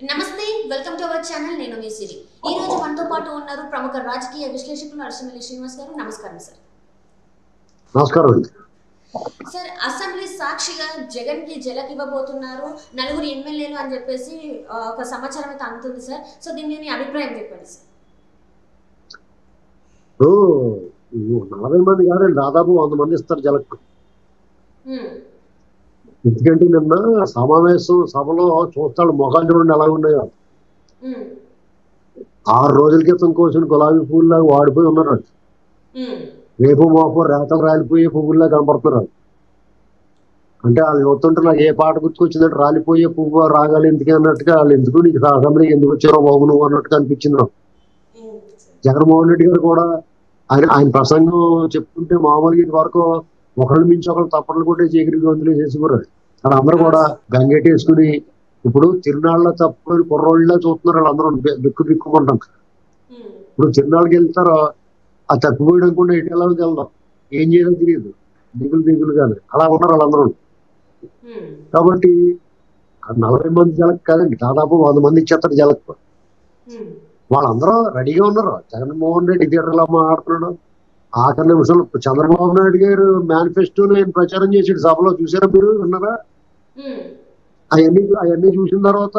నమస్తే, welcome to our channel. నేను మీ సిరి. ఈ రోజు మనతో పాటు ఉన్నారు ప్రముఖ రాజకీయ విశ్లేషకులు అరసమల్లి శ్రీనివాస్ గారు. నమస్కారం సార్. నమస్కారం అండి. సార్, అసెంబ్లీ సాక్షిగా జగన్ కి జలక్ ఇవ్వబోతున్నారు నలుగురు ఎమ్మెల్యేలు అని చెప్పేసి ఒక సమాచారం అయితే అందుతుంది సార్. సో దీని మీద మీ అభిప్రాయం చెప్పండి సార్. 40 మంది కాదండి, దాదాపు 100 మంది ఇస్తారు జలక్. ఎందుకంటే నిన్న సమావేశం సభలో చూస్తాడు మొఖాలు చూడండి ఎలా ఉన్నాయో. 6 రోజుల క్రితం కోసిన గులాబీ పువ్వులాగా వాడిపోయి ఉన్నారు. రేపు మాపు రేతలు రాలిపోయే పువ్వుల్లా కనపడుతున్నారు. అంటే వాళ్ళు చూస్తుంటే నాకు ఏ పాట గుర్తుకొచ్చిందంటే రాలిపోయే పువ్వు రాగాలి ఎందుకు అన్నట్టుగా, వాళ్ళు ఎందుకు నీకు అసెంబ్లీకి ఎందుకు వచ్చారో బాబు నువ్వు అన్నట్టుగా అనిపించింది నాకు. జగన్మోహన్ రెడ్డి గారు కూడా ఆయన ప్రసంగం చెప్పుకుంటే మామూలుగా ఇది వరకు ఒకళ్ళు మించి ఒకళ్ళు తప్పట్లు కొట్టే చీకటి గొంతులు చేసుకున్నారు. అక్కడ అందరూ కూడా గంగెట్టి వేసుకుని ఇప్పుడు తిరునాళ్ళలో తప్పుకొని కుర్రోళ్ళ చూస్తున్నారు. వాళ్ళందరూ బిక్కుమంటారు. ఇప్పుడు తిరునాళ్ళకి వెళ్తారో ఆ తప్పిపోయడం కూడా ఎటు ఎలా వెళ్దాం, ఏం చేయాలో తెలియదు, దిగులు కానీ అలా ఉన్నారు వాళ్ళందరూ. కాబట్టి 40 మంది జలక్ కాదండి, దాదాపు 100 మంది ఇచ్చేస్తారు జలక్. వాళ్ళందరూ రెడీగా ఉన్నారు. జగన్మోహన్ రెడ్డి థియేటర్లో మాట్లాడుతున్నాడు. ఆఖరి నిమిషంలో చంద్రబాబు నాయుడు గారు మేనిఫెస్టోని ఆయన ప్రచారం చేసాడు సభలో, చూసారా మీరు, విన్నారా? అవన్నీ చూసిన తర్వాత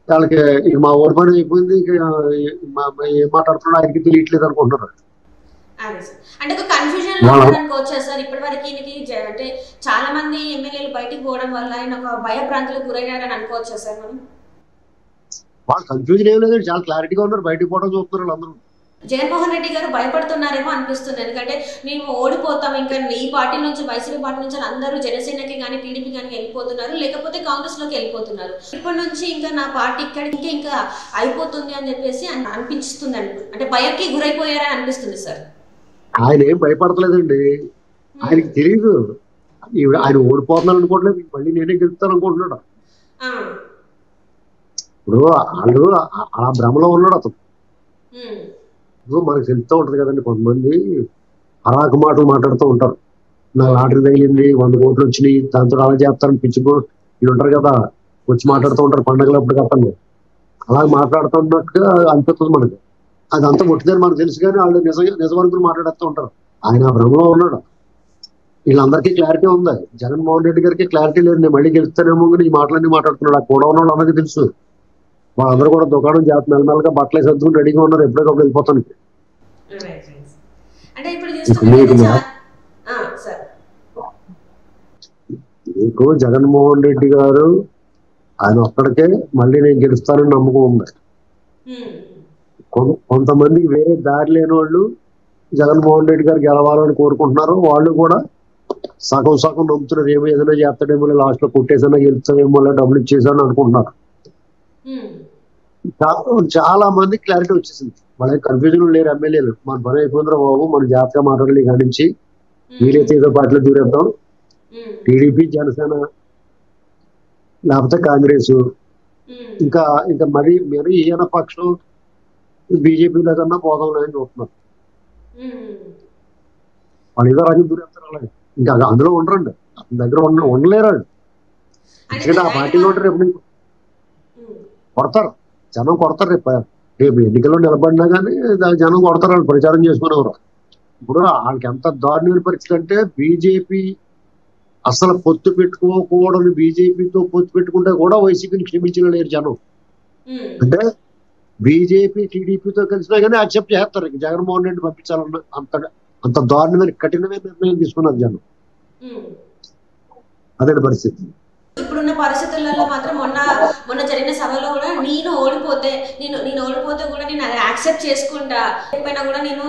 వాళ్ళకి ఇక మా ఊరి పని అయిపోయింది, ఏం మాట్లాడుతున్నాడు ఆయనకి తెలియట్లేదు అనుకుంటున్నారు. అంటే ఒక కన్ఫ్యూజన్ లో అనుకోవచ్చా సార్? ఇప్పటి వరకు అంటే చాలా మంది ఎమ్మెల్యేలు బయటికి పోవడం వల్ల ఆయన ఒక భయభ్రాంతులకు గురైనారని అనుకోవచ్చా సార్ మనం? వాళ్ళు కన్ఫ్యూజన్ ఏం లేదండి, చాలా క్లారిటీగా ఉన్నారు. బయటకు పోవడం చూస్తున్నారు అందరూ. జగన్మోహన్ రెడ్డి గారు భయపడుతున్నారేమో అనిపిస్తుంది. ఎందుకంటే మేము ఓడిపోతాం, ఇంకా ఈ పార్టీ నుంచి వైసీపీ పార్టీ నుంచి అందరూ జనసేనకి కానీ టీడీపీ కానీ వెళ్ళిపోతున్నారు, లేకపోతే కాంగ్రెస్ లోకి వెళ్ళిపోతున్నారు. ఇప్పటి నుంచి ఇంకా నా పార్టీ ఇక్కడ ఇంకా అయిపోతుంది అని చెప్పేసి అనిపిస్తుంది. అంటే భయంకి గురైపోయారని అనిపిస్తుంది సార్. ఆయన ఏం భయపడతలేదండి, ఆయనకి తెలియదు ఆయన ఓడిపోతున్నాను అనుకోవట్లేదు, మళ్ళీ నేనే గెలుస్తాను అనుకుంటున్నాడు. ఇప్పుడు వాళ్ళు ఆ భ్రమలో ఉన్నాడు అతను. మనకు తెలుస్తూ ఉంటది కదండి, కొంతమంది అరాకు మాటలు మాట్లాడుతూ ఉంటారు. నా లాటరీ తగిలింది, 100 కోట్లు వచ్చినాయి, దాంతో అలా చేస్తారని పిచ్చిపో వీళ్ళు ఉంటారు కదా, వచ్చి మాట్లాడుతూ ఉంటారు పండగలప్పుడు కట్టండి. అలా మాట్లాడుతున్నట్టుగా అనిపిస్తుంది మనకి. అదంతా కొట్టిదని మనకు తెలుసు, కానీ వాళ్ళు నిజవరకు మాట్లాడుతూ ఉంటారు. ఆయన ఆ భ్రమలో ఉన్నాడు. వీళ్ళందరికీ క్లారిటీ ఉంది, జగన్మోహన్ రెడ్డి గారికి క్లారిటీ లేదు. నేను మళ్ళీ గెలుస్తానేమో కానీ ఈ మాటలన్నీ మాట్లాడుతున్నాడు. ఆ కూడా ఉన్న వాళ్ళు అందరికీ తెలుసు. వాళ్ళందరూ కూడా దుకాణం చేస్తున్నారు, మెల్లమెల్లగా బట్టలు సర్దుకుని రెడీగా ఉన్నారు, ఎప్పుడైనా వెళ్ళిపోతాను. మీకు జగన్మోహన్ రెడ్డి గారు ఆయన ఒక్కడికే మళ్ళీ నేను గెలుస్తానని నమ్మకం ఉంది. కొంతమందికి వేరే దారి లేని వాళ్ళు జగన్మోహన్ రెడ్డి గారు గెలవాలని కోరుకుంటున్నారు. వాళ్ళు కూడా సగం నమ్ముతున్నారు, ఏమో ఏదైనా చేస్తాడేమో, లాస్ట్ లో కొట్టేసైనా గెలుస్తామేమో, డబ్బులు ఇచ్చేసాను అనుకుంటున్నారు. చాలా మంది క్లారిటీ వచ్చేసింది, వాళ్ళకి కన్ఫ్యూజన్ లేరు ఎమ్మెల్యేలు. మన పని అయిపోయిందిరా బాబు, మన జాతీయ మాట్లాడాలి కానించి వీలైతే ఏదో పార్టీలో దూరేద్దాం, టీడీపీ జనసేన లేకపోతే కాంగ్రెస్, ఇంకా మరి ఈయన పక్షం బీజేపీలో కన్నా పోదాం అని చూస్తున్నారు. వాళ్ళు ఏదో రాజ్యం దూరేస్తారు. అలాగే ఇంకా అందులో ఉండరండి, దగ్గర ఉండలేరు. ఎందుకంటే ఆ పార్టీలో ఉంటారు, ఎప్పుడు కొడతారు, జనం కొడతారు. రేపు ఎన్నికల్లో నిలబడినా కానీ జనం కొడతారు, వాళ్ళు ప్రచారం చేసుకునేవారు. ఇప్పుడు వాళ్ళకి ఎంత దారుణమైన పరిస్థితి అంటే, బీజేపీ అసలు పొత్తు పెట్టుకోకూడని బీజేపీతో పొత్తు పెట్టుకుంటే కూడా వైసీపీని క్షమించలేరు జనం. అంటే బీజేపీ టీడీపీతో కలిసినా కానీ యాక్సెప్ట్ చేస్తారు, జగన్మోహన్ రెడ్డి పంపించాలన్న అంత దారుణమైన కఠినమైన నిర్ణయం తీసుకున్నారు జనం. అదే పరిస్థితి. ఇప్పుడున్న పరిస్థితులలో మాత్రం మొన్న జరిగిన సభలో కూడా నేను ఓడిపోతే కూడా నేను అది యాక్సెప్ట్ చేసుకుంటా, ఎప్పుడైనా కూడా నేను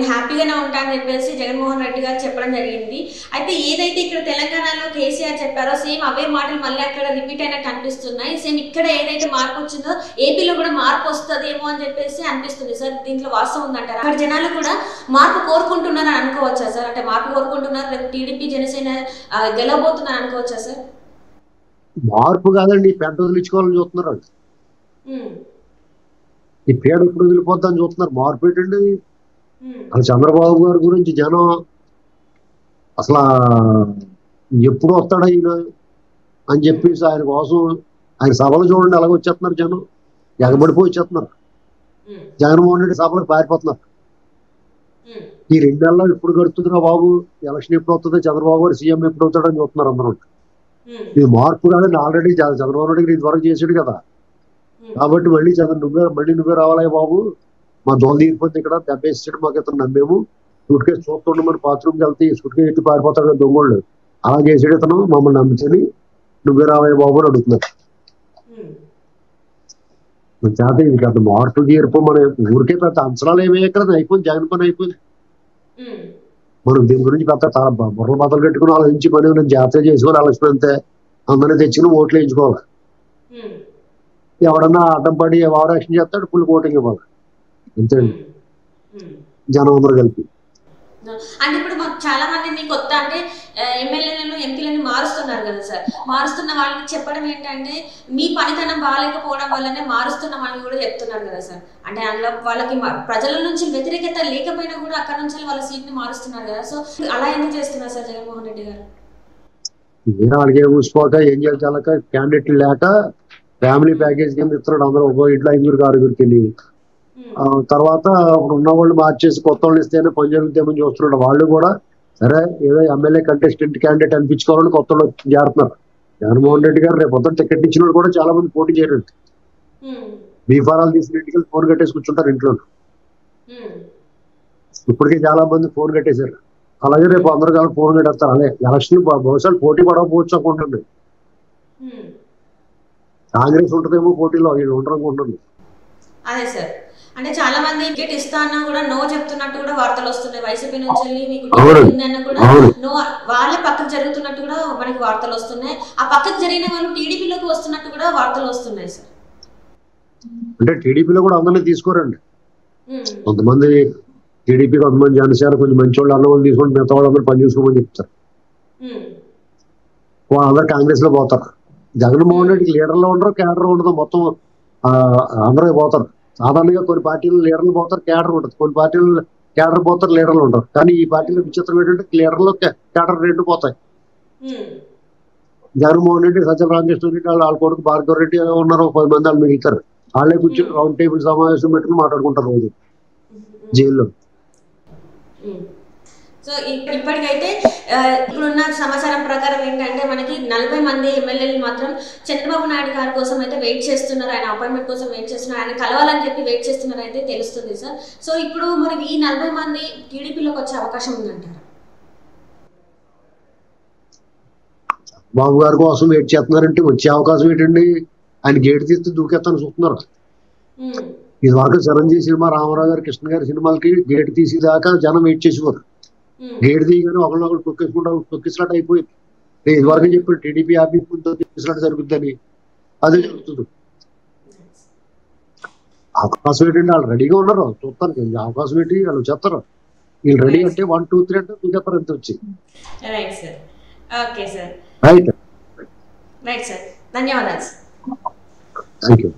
హ్యాపీగానే ఉంటా అని చెప్పేసి జగన్మోహన్ రెడ్డి గారు చెప్పడం జరిగింది. అయితే ఏదైతే ఇక్కడ తెలంగాణలో కేసీఆర్ చెప్పారో సేమ్ అవే మాటలు మళ్ళీ అక్కడ రిపీట్ అయినట్టు అనిపిస్తున్నాయి. సేమ్ ఇక్కడ ఏదైతే మార్పు వచ్చిందో ఏపీలో కూడా మార్పు వస్తుందేమో అని చెప్పేసి అనిపిస్తుంది సార్. దీంట్లో వాస్తవం ఉందంటారా? అక్కడ జనాలు కూడా మార్పు కోరుకుంటున్నారని అనుకోవచ్చా సార్? అంటే మార్పు కోరుకుంటున్నారు, రేపు టీడీపీ జనసేన గెలవబోతున్నారు అనుకోవచ్చా సార్? మార్పు కాదండి, ఈ పెద్ద వదిలించుకోవాలని చూస్తున్నారు. వాళ్ళు ఈ పేడ ఎప్పుడు వదిలిపోద్దని చూస్తున్నారు. మార్పు ఏంటండి? అసలు చంద్రబాబు గారి గురించి జనం అసలు ఎప్పుడు వస్తాడు ఆయన అని చెప్పేసి ఆయన కోసం ఆయన సభలు చూడండి ఎలాగ వచ్చేస్తున్నారు జనం, ఎగబడిపోయి వచ్చేస్తున్నారు. జగన్మోహన్ రెడ్డి సభలకు పారిపోతున్నారు. ఈ 2 నెలల్లో ఇప్పుడు గడుతుందిరా బాబు, ఎలక్షన్ ఎప్పుడు అవుతుందో, చంద్రబాబు గారు సీఎం ఎప్పుడు అవుతాడని చూస్తున్నారు అందరూ. ఇది మార్పు కాదని ఆల్రెడీ చంద్రబాబు నాయుడు గారు ఇదివరకు చేసాడు కదా. కాబట్టి మళ్ళీ నువ్వే రావాలయ్య బాబు, మా దోలు తీరిపోతే ఇక్కడ దెబ్బేసాడు, మాకు ఇతను నమ్మేము, సూట్ కేసు చూస్తుండమని బాత్రూమ్కి వెళ్తే సూట్ కేసు ఎట్టి పారిపోతాడు కదా దొంగోళ్ళు, అలా చేసాడు ఇతను, మమ్మల్ని నమ్మించని నువ్వే రావయ్య బాబు అని అడుగుతున్నారు. చేత ఇది కదా మార్పు తీర్పు, మన ఊరికే పెద్ద అంచనాలు ఏమీ ఎక్కడ అయిపోయింది, జగన్ పని అయిపోయింది. మనం దీని గురించి పెద్ద బుర్రల బద్దలు కట్టుకుని ఆలోచించి పని జాతర చేసుకోవాలి, ఎలక్షన్ అంతే అందరినీ తెచ్చుకుని ఓట్లు వేయించుకోవాలి. ఎవడన్నా అడ్డం పడి ఓవరాక్షన్ చేస్తాడు, ఫుల్ ఓటింగ్ ఇవ్వాలి, అంతే జనం అందరూ కలిపి. అంటే ఇప్పుడు మాకు చాలా మంది మీకు కొత్త అంటే ఎమ్మెల్యేలను ఎంపీలను మారుస్తున్నారు కదా సార్, మారుస్తున్న వాళ్ళకి చెప్పడం ఏంటంటే మీ పనితనం బాగాలేకపోవడం వల్లనే మారుస్తున్నామని కూడా చెప్తున్నారు కదా సార్. అంటే అందులో వాళ్ళకి ప్రజల నుంచి వ్యతిరేకత లేకపోయినా కూడా అక్కడ నుంచి వాళ్ళ సీట్ ని మారుస్తున్నారు కదా. సో అలా ఎందుకు చేస్తున్నారు సార్ జగన్మోహన్ రెడ్డి గారు? వాళ్ళకి చూసుకోక ఏం చేయాలి, క్యాండిడేట్లు లేక ఫ్యామిలీ ప్యాకేజ్ కింద ఇస్తున్నాడు, అందరూ ఒక ఇంట్లో 5-6 వెళ్ళి. తర్వాత ఉన్న వాళ్ళు మార్చేసి కొత్త వాళ్ళు ఇస్తేనే పని జరుగుతామని చూస్తున్నాడు. వాళ్ళు కూడా సరే ఏదో ఎమ్మెల్యే కంటెస్టెంట్ క్యాండిడేట్ అనిపించుకోవాలని కొత్త వాళ్ళు చేరుతున్నారు. జగన్మోహన్ రెడ్డి గారు రేపు పొద్దున టికెట్ ఇచ్చిన వాళ్ళు కూడా చాలా మంది పోటీ చేయరు, బీఫారాలు తీసుకుని ఇంటికి ఫోన్ కట్టేసి కూర్చుంటారు ఇంట్లో. ఇప్పటికే చాలా మంది ఫోన్ కట్టేశారు, అలాగే రేపు అందరూ కలిసి ఫోన్ కట్టేస్తారు. అదే ఎలక్షన్ బహుశా పోటీ పడకపోవచ్చు అనుకుంటుంది, కాంగ్రెస్ ఉంటుందేమో పోటీలో, వీళ్ళు ఉండరు అనుకుంటుంది. అదే సార్, అంటే చాలా మంది టికెట్ ఇస్తా అన్నా కూడా నో చెప్తున్నట్టు కూడా వార్తలు వస్తున్నాయి. వైసీపీ నుంచి వెళ్ళి మీకు టికెట్ ఉందన్న కూడా నో, వాళ్ళ పక్కకు జరుగుతున్నట్టు కూడా మనకి వార్తలు వస్తున్నాయి. ఆ పక్కకు జరిగిన వాళ్ళు టీడీపీలోకి వస్తున్నట్టు కూడా వార్తలు వస్తున్నాయి సార్. అంటే టీడీపీలో కూడా అందరినీ తీసుకోరండి, కొంతమంది టీడీపీ, కొంతమంది జనసేన కొంచెం మంచి వాళ్ళు అన్న వాళ్ళు తీసుకొని మిగతా వాళ్ళు అందరూ పని చూసుకోమని చెప్తారు. వాళ్ళందరూ కాంగ్రెస్ లో పోతారు. జగన్మోహన్ రెడ్డికి లీడర్లో ఉండరు, క్యాడర్ ఉండదు, మొత్తం అందరూ పోతారు. సాధారణంగా కొన్ని పార్టీలు లీడర్లు పోతారు, క్యాడర్ ఉంటుంది, కొన్ని పార్టీలు క్యాడర్ పోతారు, లీడర్లు ఉంటారు. కానీ ఈ పార్టీలో విచిత్రం ఏంటంటే లీడర్లు క్యాడర్ 2 పోతాయి. జగన్మోహన్ రెడ్డి, సజ్జల రామకృష్ణ రెడ్డి వాళ్ళ కొడుకు భార్గవ రెడ్డి ఉన్నారు, 10 మంది వాళ్ళు మిగులుతారు. వాళ్ళే కూర్చొని రౌండ్ టేబుల్ సమావేశం పెట్టుకుని మాట్లాడుకుంటారు రోజు జైల్లో. సో ఇప్పటికైతే ఇప్పుడున్న సమాచారం ప్రకారం ఏంటంటే మనకి 40 మంది ఎమ్మెల్యేలు మాత్రం చంద్రబాబు నాయుడు గారి కోసం అయితే వెయిట్ చేస్తున్నారు, ఆయన అపాయింట్మెంట్ కోసం వెయిట్ చేస్తున్నారు, ఆయన కలవాలని చెప్పి వెయిట్ చేస్తున్నారు అయితే తెలుస్తుంది సార్. సో ఇప్పుడు మనకి ఈ 40 మంది టీడీపీలోకి వచ్చే అవకాశం ఉందంటారు? బాబు గారి కోసం వెయిట్ చేస్తున్నారంటే వచ్చే అవకాశం ఏంటండి, ఆయన గేట్ తీస్తే దూకేస్తాను చూస్తున్నారు. ఇది వరకు చిరంజీవి సినిమా, రామారావు గారు, కృష్ణ గారి సినిమాలకి గేట్ తీసేదాకా జనం వెయిట్ చేసేవారు. గేట్ దిగానే ఒకరినొకరు తొక్కిసినట్టు అయిపోయింది. ఇది వరకు చెప్పారు టీడీపీ ఆఫీస్ తొక్కిసినట్టు జరుగుతుందని, అదే జరుగుతుంది. అవకాశం ఏంటంటే వాళ్ళు రెడీగా ఉన్నారు, చూస్తాను అవకాశం ఏంటి వాళ్ళు చెప్తారు. వీళ్ళు రెడీ అంటే 1, 2, 3 అంటే దూకేస్తారు అంత వచ్చి. రైట్ సార్, ధన్యవాదాలు. Thank you.